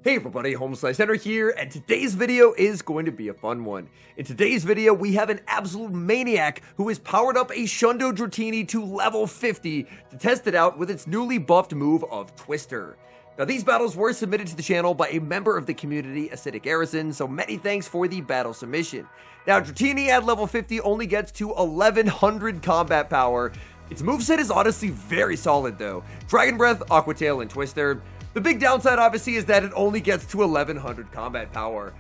Hey everybody, HomeSliceHenry here, and today's video is going to be a fun one. In today's video, we have an absolute maniac who has powered up a SHUNDO Dratini to level 50 to test it out with its newly buffed move of Twister. Now, these battles were submitted to the channel by a member of the community, Acidic Garrison, so many thanks for the battle submission. Now, Dratini at level 50 only gets to 1100 combat power. Its moveset is honestly very solid though. Dragon Breath, Aqua Tail, and Twister. The big downside, obviously, is that it only gets to 1100 combat power.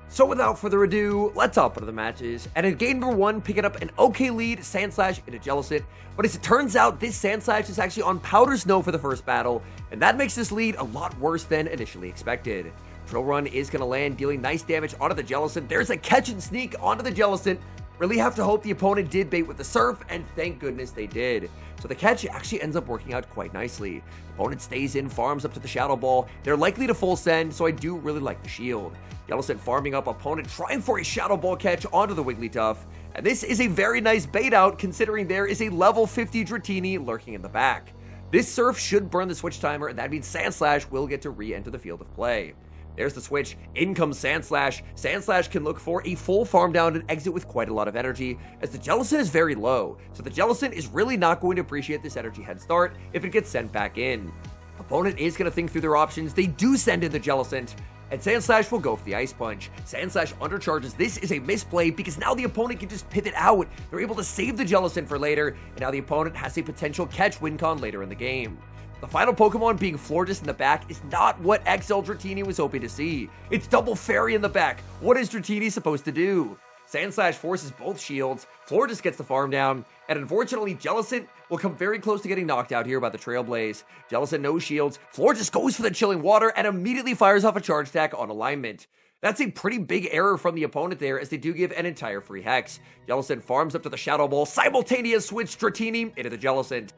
So without further ado, let's hop into the matches. And in game number 1, picking up an okay lead, Sandslash into Jellicent. But as it turns out, this Sandslash is actually on Powder Snow for the first battle, and that makes this lead a lot worse than initially expected. Drill Run is going to land, dealing nice damage onto the Jellicent. There's a catch and sneak onto the Jellicent. Really have to hope the opponent did bait with the Surf, and thank goodness they did. So the catch actually ends up working out quite nicely. Opponent stays in, farms up to the Shadow Ball. They're likely to full send, so I do really like the shield. Jellicent farming up, opponent trying for a Shadow Ball catch onto the Wigglytuff. And this is a very nice bait out, considering there is a level 50 Dratini lurking in the back. This Surf should burn the switch timer, and that means Sandslash will get to re-enter the field of play. There's the switch, in comes Sandslash. Sandslash can look for a full farm down and exit with quite a lot of energy, as the Jellicent is very low, so the Jellicent is really not going to appreciate this energy head start if it gets sent back in. Opponent is going to think through their options. They do send in the Jellicent, and Sandslash will go for the Ice Punch. Sandslash undercharges. This is a misplay because now the opponent can just pivot out. They're able to save the Jellicent for later, and now the opponent has a potential catch win con later in the game. The final Pokemon being Florges in the back is not what XL Dratini was hoping to see. It's double Fairy in the back. What is Dratini supposed to do? Sandslash forces both shields, Florges gets the farm down, and unfortunately Jellicent will come very close to getting knocked out here by the Trailblaze. Jellicent no shields, Florges goes for the Chilling Water and immediately fires off a charge attack on alignment. That's a pretty big error from the opponent there, as they do give an entire free Hex. Jellicent farms up to the Shadow Ball, simultaneous switch Dratini into the Jellicent.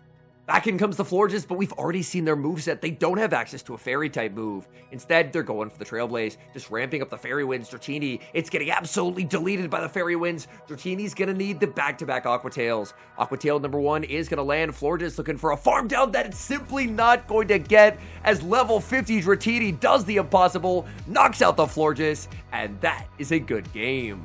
Back in comes the Florges, but we've already seen their moveset. They don't have access to a Fairy-type move. Instead, they're going for the Trailblaze, just ramping up the Fairy Winds. Dratini, it's getting absolutely deleted by the Fairy Winds. Dratini's gonna need the back-to-back Aqua Tails. Aqua Tail number 1 is gonna land. Florges looking for a farm down that it's simply not going to get, as level 50 Dratini does the impossible, knocks out the Florges, and that is a good game.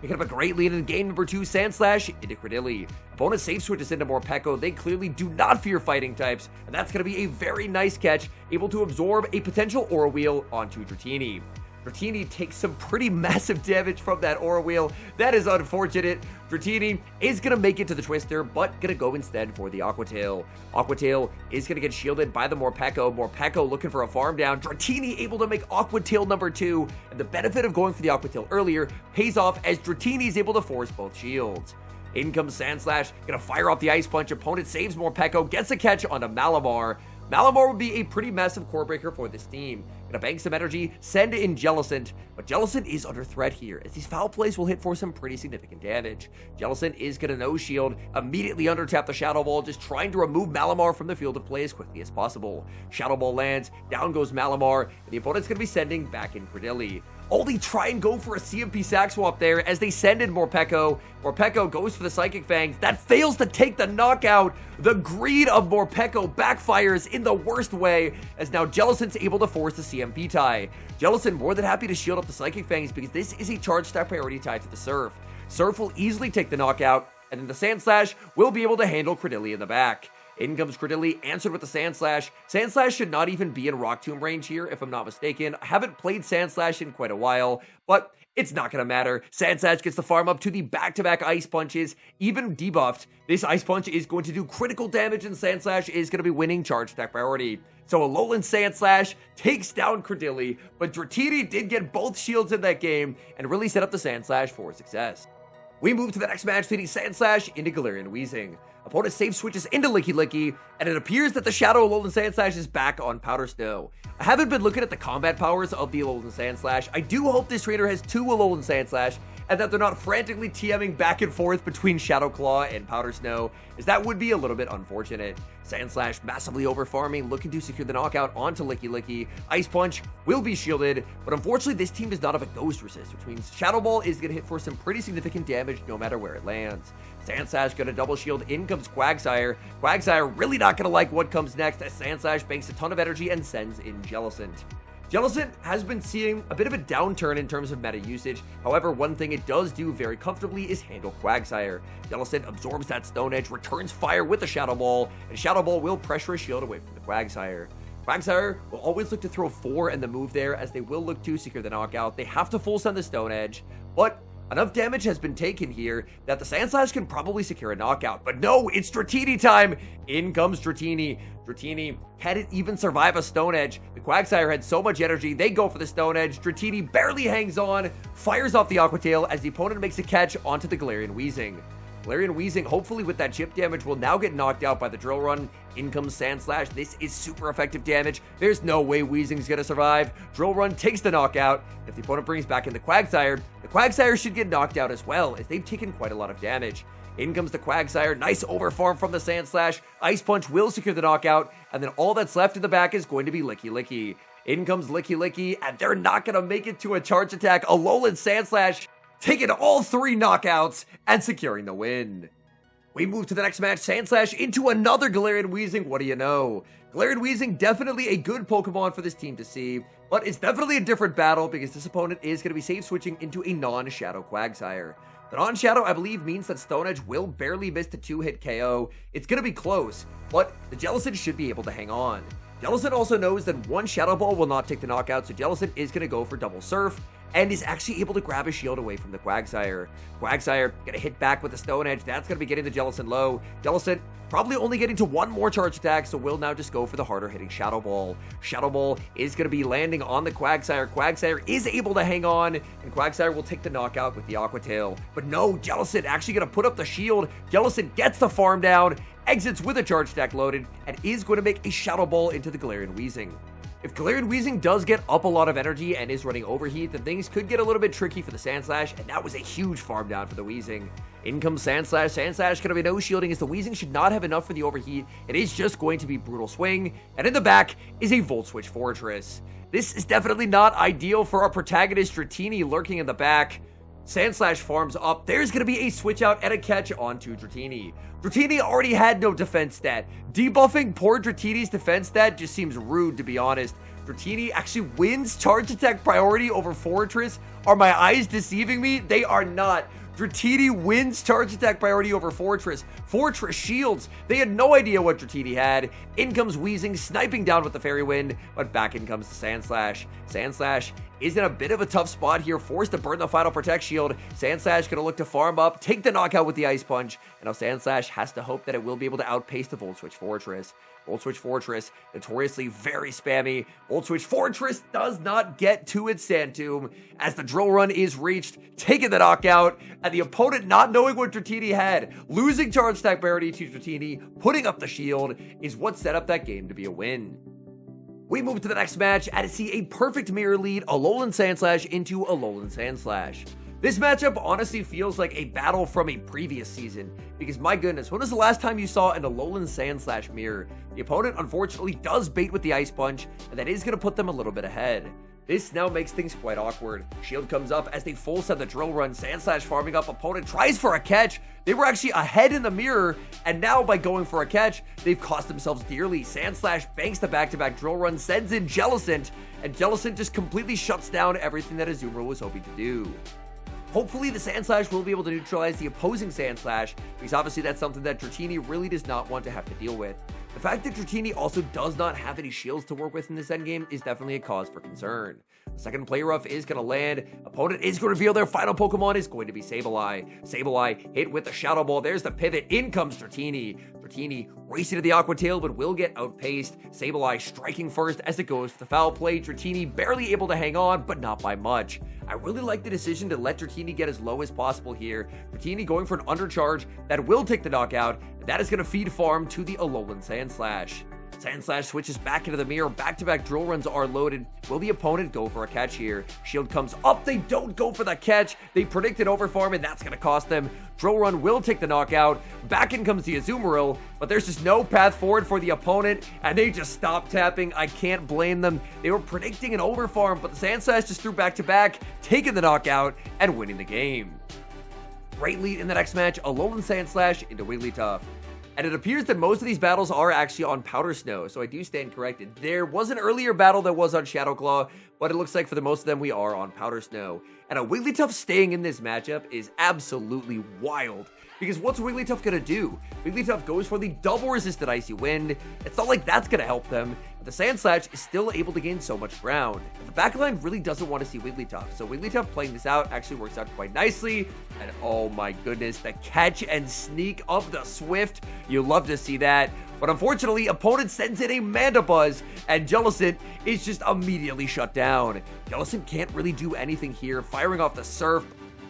Picking up a great lead in game number 2, Sandslash into Credilli. Opponent safe switches into Morpeko. They clearly do not fear fighting types, and that's going to be a very nice catch, able to absorb a potential Aura Wheel onto Dratini. Dratini takes some pretty massive damage from that Aura Wheel. That is unfortunate. Dratini is going to make it to the Twister, but going to go instead for the Aqua Tail. Aqua Tail is going to get shielded by the Morpeko. Morpeko looking for a farm down. Dratini able to make Aqua Tail number 2, and the benefit of going for the Aqua Tail earlier pays off as Dratini is able to force both shields. In comes Sandslash, gonna fire off the Ice Punch. Opponent saves Morpeko, gets a catch onto Malamar. Malamar would be a pretty massive core breaker for this team. Gonna bank some energy, send in Jellicent, but Jellicent is under threat here, as these foul plays will hit for some pretty significant damage. Jellicent is gonna no shield, immediately undertap the Shadow Ball, just trying to remove Malamar from the field of play as quickly as possible. Shadow Ball lands, down goes Malamar, and the opponent's gonna be sending back in Credilli. Only try and go for a CMP sack swap there as they send in Morpeko. Morpeko goes for the Psychic Fangs. That fails to take the knockout. The greed of Morpeko backfires in the worst way, as now Jellicent's able to force the CMP tie. Jellicent more than happy to shield up the Psychic Fangs because this is a charge stack priority tied to the Surf. Surf will easily take the knockout, and then the Sandslash will be able to handle Credilli in the back. In comes Credilli, answered with the Sandslash. Sandslash should not even be in Rock Tomb range here, if I'm not mistaken. I haven't played Sandslash in quite a while, but it's not going to matter. Sandslash gets the farm up to the back-to-back Ice Punches, even debuffed. This Ice Punch is going to do critical damage, and Sandslash is going to be winning charge attack priority. So Alolan Sandslash takes down Credilli, but Dratini did get both shields in that game and really set up the Sandslash for success. We move to the next match, leading Sandslash into Galarian Weezing. Opponent safe switches into Licky Licky, and it appears that the Shadow Alolan Sandslash is back on Powder Snow. I haven't been looking at the combat powers of the Alolan Sandslash. I do hope this trainer has 2 Alolan Sandslash, and that they're not frantically TMing back and forth between Shadow Claw and Powder Snow, as that would be a little bit unfortunate. Sandslash massively over farming, looking to secure the knockout onto Licky Licky. Ice Punch will be shielded, but unfortunately this team does not have a Ghost Resist, which means Shadow Ball is going to hit for some pretty significant damage no matter where it lands. Sandslash gonna double shield, in comes Quagsire. Quagsire really not gonna like what comes next as Sandslash banks a ton of energy and sends in Jellicent. Jellicent has been seeing a bit of a downturn in terms of meta usage. However, one thing it does do very comfortably is handle Quagsire. Jellicent absorbs that Stone Edge, returns fire with a Shadow Ball, and Shadow Ball will pressure a shield away from the Quagsire. Quagsire will always look to throw 4 and the move there, as they will look to secure the knockout. They have to full send the Stone Edge, but enough damage has been taken here that the Sandslash can probably secure a knockout. But no, it's Dratini time! In comes Dratini. Dratini hadn't even survive a Stone Edge. The Quagsire had so much energy, they go for the Stone Edge. Dratini barely hangs on, fires off the Aqua Tail as the opponent makes a catch onto the Galarian Weezing. Galarian Weezing, hopefully with that chip damage, will now get knocked out by the Drill Run. In comes Sandslash. This is super effective damage. There's no way Weezing's gonna survive. Drill Run takes the knockout. If the opponent brings back in the Quagsire should get knocked out as well, as they've taken quite a lot of damage. In comes the Quagsire. Nice overfarm from the Sandslash. Ice Punch will secure the knockout, and then all that's left in the back is going to be Licky Licky. In comes Licky Licky, and they're not gonna make it to a charge attack. Alolan Sandslash taking all 3 knockouts and securing the win. We move to the next match, Sandslash into another Galarian Weezing. What do you know? Galarian Weezing, definitely a good Pokemon for this team to see, but it's definitely a different battle because this opponent is going to be safe switching into a non-Shadow Quagsire. The non-Shadow, I believe, means that Stone Edge will barely miss the 2-hit KO. It's going to be close, but the Jellicent should be able to hang on. Jellicent also knows that 1 Shadow Ball will not take the knockout, so Jellicent is going to go for Double Surf, and is actually able to grab a shield away from the Quagsire. Quagsire gonna hit back with the Stone Edge. That's gonna be getting the Jellicent low. Jellicent probably only getting to 1 more charge attack, so will now just go for the harder hitting Shadow Ball. Shadow Ball is gonna be landing on the Quagsire. Quagsire is able to hang on, and Quagsire will take the knockout with the Aqua Tail. But no, Jellicent actually gonna put up the shield. Jellicent gets the farm down, exits with a charge attack loaded, and is going to make a Shadow Ball into the Galarian Weezing. If Galarian Weezing does get up a lot of energy and is running Overheat, then things could get a little bit tricky for the Sandslash, and that was a huge farm down for the Weezing. In comes Sandslash. Sandslash gonna be no shielding, as the Weezing should not have enough for the Overheat. It is just going to be Brutal Swing, and in the back is a Volt Switch Fortress. This is definitely not ideal for our protagonist Dratini lurking in the back. Sandslash farms up. There's going to be a switch out and a catch onto Dratini. Dratini already had no defense stat. Debuffing poor Dratini's defense stat just seems rude, to be honest. Dratini actually wins charge attack priority over Fortress. Are my eyes deceiving me? They are not. Dratini wins charge attack priority over Fortress. Fortress shields. They had no idea what Dratini had. In comes Weezing, sniping down with the Fairy Wind, but back in comes the Sandslash. Sandslash is in a bit of a tough spot here, forced to burn the Final Protect shield. Sandslash gonna look to farm up, take the knockout with the Ice Punch, and now Sandslash has to hope that it will be able to outpace the Volt Switch Fortress. Volt Switch Fortress, notoriously very spammy. Volt Switch Fortress does not get to its Sand Tomb as the Drill Run is reached, taking the knockout, and the opponent not knowing what Dratini had, losing charge attack priority to Dratini, putting up the shield, is what set up that game to be a win. We move to the next match and see a perfect mirror lead, Alolan Sandslash into Alolan Sandslash. This matchup honestly feels like a battle from a previous season, because my goodness, when was the last time you saw an Alolan Sandslash mirror? The opponent unfortunately does bait with the Ice Punch, and that is going to put them a little bit ahead. This now makes things quite awkward. Shield comes up as they full send the Drill Run. Sandslash farming up, opponent tries for a catch. They were actually ahead in the mirror, and now by going for a catch, they've cost themselves dearly. Sandslash banks the back-to-back Drill Run, sends in Jellicent, and Jellicent just completely shuts down everything that Azumarill was hoping to do. Hopefully, the Sandslash will be able to neutralize the opposing Sandslash, because obviously that's something that Dratini really does not want to have to deal with. The fact that Dratini also does not have any shields to work with in this endgame is definitely a cause for concern. The second Play Rough is going to land. Opponent is going to reveal their final Pokemon is going to be Sableye. Sableye hit with the Shadow Ball. There's the pivot. In comes Dratini. Dratini racing to the Aqua Tail, but will get outpaced. Sableye striking first as it goes for the foul play. Dratini barely able to hang on, but not by much. I really like the decision to let Dratini get as low as possible here. Dratini going for an undercharge that will take the knockout, and that is going to feed farm to the Alolan Sandslash. Sandslash switches back into the mirror. Back-to-back Drill Runs are loaded. Will the opponent go for a catch here? Shield comes up. They don't go for the catch. They predicted overfarm, and that's going to cost them. Drill Run will take the knockout. Back in comes the Azumarill, but there's just no path forward for the opponent, and they just stop tapping. I can't blame them. They were predicting an overfarm, but the Sandslash just threw back-to-back, taking the knockout and winning the game. Great lead in the next match, Alolan Sandslash into Wigglytuff. And it appears that most of these battles are actually on Powder Snow, so I do stand corrected. There was an earlier battle that was on Shadow Claw, but it looks like for the most of them we are on Powder Snow. And a Wigglytuff staying in this matchup is absolutely wild. Because what's Wigglytuff gonna do? Wigglytuff goes for the double resisted Icy Wind. It's not like that's gonna help them. The Sandslash is still able to gain so much ground. The backline really doesn't want to see Wigglytuff, so Wigglytuff playing this out actually works out quite nicely. And oh my goodness, the catch and sneak of the Swift. You love to see that. But unfortunately, opponent sends in a Mandabuzz, and Jellicent is just immediately shut down. Jellicent can't really do anything here, firing off the Surf.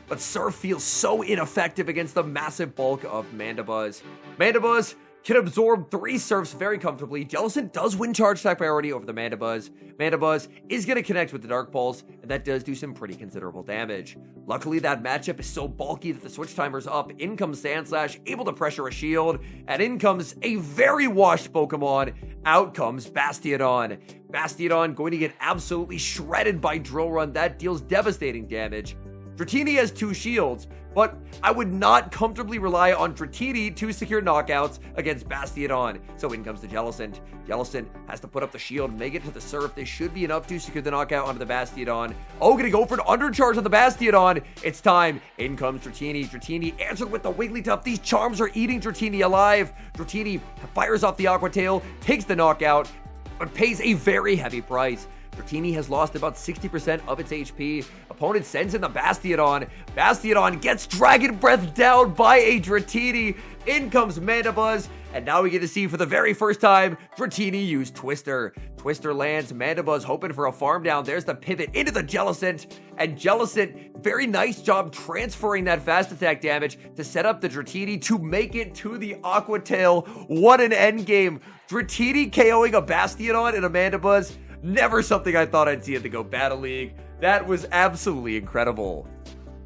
But Surf feels so ineffective against the massive bulk of Mandabuzz. Mandabuzz can absorb 3 Surfs very comfortably. Jellicent does win charge attack priority over the Mandabuzz. Mandabuzz is going to connect with the Dark Pulse, and that does do some pretty considerable damage. Luckily, that matchup is so bulky that the switch timer's up. In comes Sandslash, able to pressure a shield, and in comes a very washed Pokemon. Out comes Bastiodon. Bastiodon going to get absolutely shredded by Drill Run. That deals devastating damage. Dratini has 2 shields, but I would not comfortably rely on Dratini to secure knockouts against Bastiodon. So in comes the Jellicent. Jellicent has to put up the shield, make it to the Surf. This should be enough to secure the knockout onto the Bastiodon. Oh, gonna go for an undercharge on the Bastiodon. It's time. In comes Dratini. Dratini answered with the Wigglytuff. These charms are eating Dratini alive. Dratini fires off the Aqua Tail, takes the knockout, but pays a very heavy price. Dratini has lost about 60% of its HP. Opponent sends in the Bastiodon. Bastiodon gets Dragon Breath down by a Dratini. In comes Mandabuzz. And now we get to see for the very first time, Dratini use Twister. Twister lands, Mandabuzz hoping for a farm down. There's the pivot into the Jellicent. And Jellicent, very nice job transferring that fast attack damage to set up the Dratini to make it to the Aqua Tail. What an endgame. Dratini KOing a Bastiodon and a Mandabuzz. Never something I thought I'd see at the Go Battle League. That was absolutely incredible.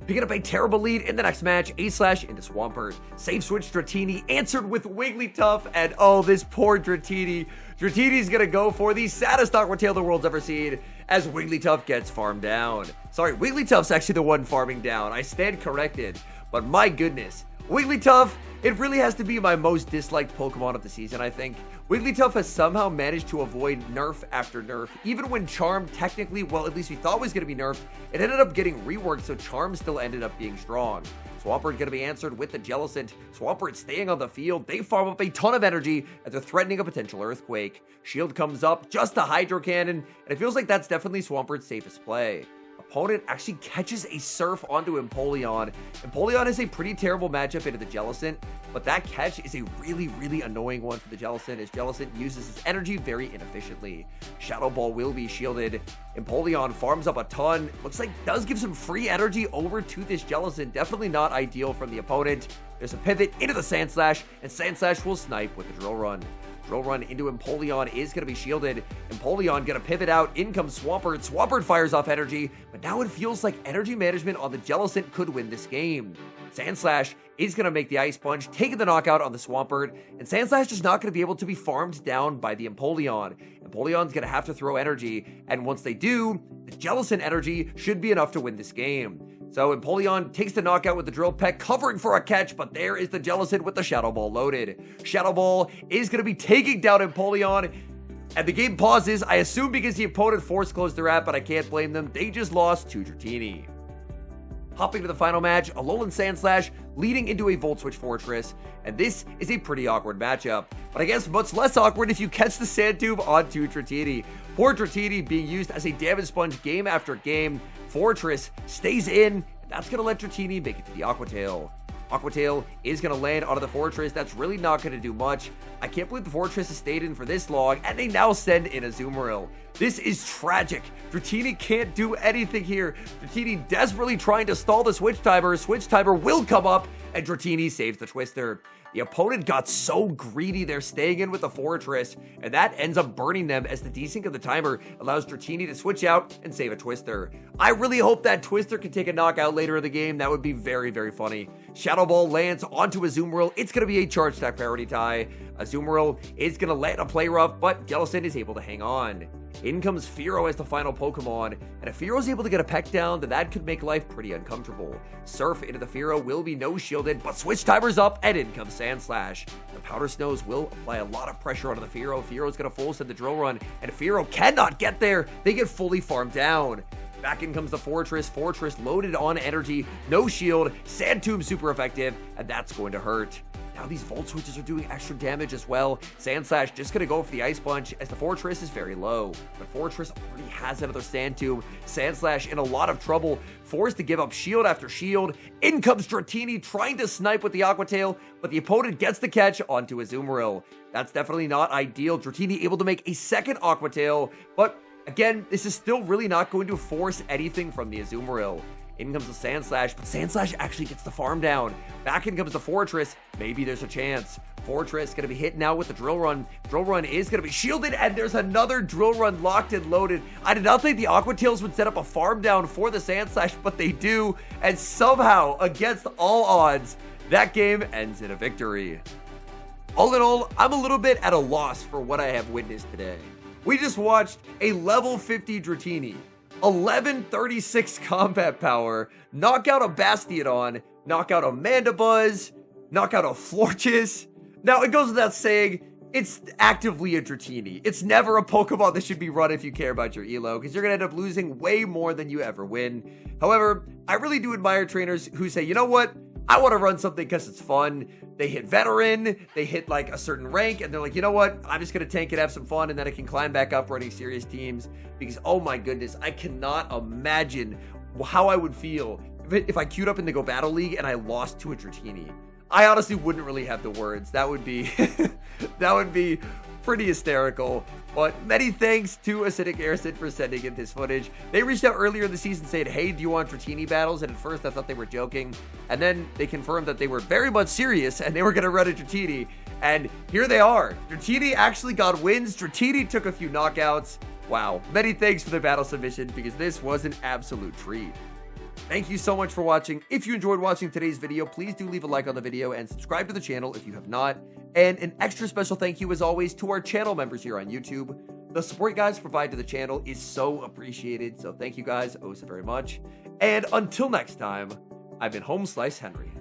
Picking up a terrible lead in the next match, A-Slash into Swampert. Safe switch Dratini, answered with Wigglytuff, and oh, this poor Dratini. Dratini's gonna go for the saddest Aqua Tail the world's ever seen, as Wigglytuff gets farmed down. Sorry, Wigglytuff's actually the one farming down. I stand corrected, but my goodness. Wigglytuff, it really has to be my most disliked Pokemon of the season, I think. Wigglytuff has somehow managed to avoid nerf after nerf. Even when Charm technically, well, at least we thought was going to be nerfed, it ended up getting reworked, so Charm still ended up being strong. Swampert going to be answered with the Jellicent. Swampert staying on the field. They farm up a ton of energy as they're threatening a potential Earthquake. Shield comes up, just a Hydro Cannon, and it feels like that's definitely Swampert's safest play. Opponent actually catches a Surf onto Empoleon. Empoleon is a pretty terrible matchup into the Jellicent, but that catch is a really, really annoying one for the Jellicent, as Jellicent uses its energy very inefficiently. Shadow Ball will be shielded. Empoleon farms up a ton. Looks like does give some free energy over to this Jellicent. Definitely not ideal from the opponent. There's a pivot into the Sandslash, and Sandslash will snipe with the Drill Run. Drill Run into Empoleon is going to be shielded. Empoleon going to pivot out. In comes Swampert. Swampert fires off energy, but now it feels like energy management on the Jellicent could win this game. Sandslash is going to make the Ice Punch, taking the knockout on the Swampert, and Sandslash is not going to be able to be farmed down by the Empoleon. Empoleon's going to have to throw energy, and once they do, the Jellicent energy should be enough to win this game. So Empoleon takes the knockout with the Drill Peck, covering for a catch, but there is the Jellicent with the Shadow Ball loaded. Shadow Ball is going to be taking down Empoleon, and the game pauses, I assume because the opponent forced closed their app, but I can't blame them. They just lost to Dratini. Hopping to the final match, Alolan Sandslash leading into a Volt Switch Fortress, and this is a pretty awkward matchup, but I guess much less awkward if you catch the Sand Tube onto Dratini. Poor Dratini being used as a damage sponge game after game. Fortress stays in, and that's going to let Dratini make it to the Aqua Tail. Aqua Tail is going to land onto the Fortress. That's really not going to do much. I can't believe the Fortress has stayed in for this long, and they now send in a Azumarill. This is tragic. Dratini can't do anything here. Dratini desperately trying to stall the Switch Timer. Switch Timer will come up, and Dratini saves the Twister. The opponent got so greedy, they're staying in with the Fortress, and that ends up burning them as the desync of the timer allows Dratini to switch out and save a Twister. I really hope that Twister can take a knockout later in the game. That would be very, very funny. Shadow Ball lands onto Azumarill. It's going to be a charge attack priority tie. Azumarill is going to land a play rough, but Jellicent is able to hang on. In comes Fearow as the final Pokemon, and if Fearow is able to get a peck down, then that could make life pretty uncomfortable. Surf into the Fearow will be no shielded, but switch timer's up, and in comes Sandslash. The Powder Snows will apply a lot of pressure onto the Fearow. Fearow's going to full send the Drill Run, and if Fearow cannot get there, they get fully farmed down. Back in comes the Fortress. Fortress loaded on energy, no shield, Sand Tomb super effective, and that's going to hurt. Now these Volt Switches are doing extra damage as well. Sandslash just going to go for the Ice Punch as the Fortress is very low. But Fortress already has another Sand Tomb. Sandslash in a lot of trouble, forced to give up shield after shield. In comes Dratini trying to snipe with the Aqua Tail, but the opponent gets the catch onto Azumarill. That's definitely not ideal. Dratini able to make a second Aqua Tail, but again, this is still really not going to force anything from the Azumarill. In comes the Sandslash, but Sandslash actually gets the farm down. Back in comes the Fortress. Maybe there's a chance. Fortress going to be hit now with the Drill Run. Drill Run is going to be shielded, and there's another Drill Run locked and loaded. I did not think the Aqua Tails would set up a farm down for the Sandslash, but they do. And somehow, against all odds, that game ends in a victory. All in all, I'm a little bit at a loss for what I have witnessed today. We just watched a level 50 Dratini, 1136 combat power, knock out a Bastiodon, knock out a Mandabuzz, knock out a Florges. Now, it goes without saying, it's actively a Dratini. It's never a Pokemon that should be run if you care about your elo, because you're going to end up losing way more than you ever win. However, I really do admire trainers who say, you know what? I want to run something because it's fun. They hit veteran, they hit like a certain rank, and they're like, you know what? I'm just going to tank it, have some fun, and then I can climb back up running serious teams. Because, oh my goodness, I cannot imagine how I would feel if I queued up in the Go Battle League and I lost to a Dratini. I honestly wouldn't really have the words. That would be, that would be pretty hysterical. But many thanks to Acidic Aircid for sending in this footage. They reached out earlier in the season saying, hey, do you want Dratini battles? And at first I thought they were joking. And then they confirmed that they were very much serious and they were going to run a Dratini. And here they are. Dratini actually got wins. Dratini took a few knockouts. Wow. Many thanks for the battle submission because this was an absolute treat. Thank you so much for watching. If you enjoyed watching today's video, please do leave a like on the video and subscribe to the channel if you have not. And an extra special thank you as always to our channel members here on YouTube. The support you guys provide to the channel is so appreciated. So thank you guys oh so very much. And until next time, I've been HomeSliceHenry.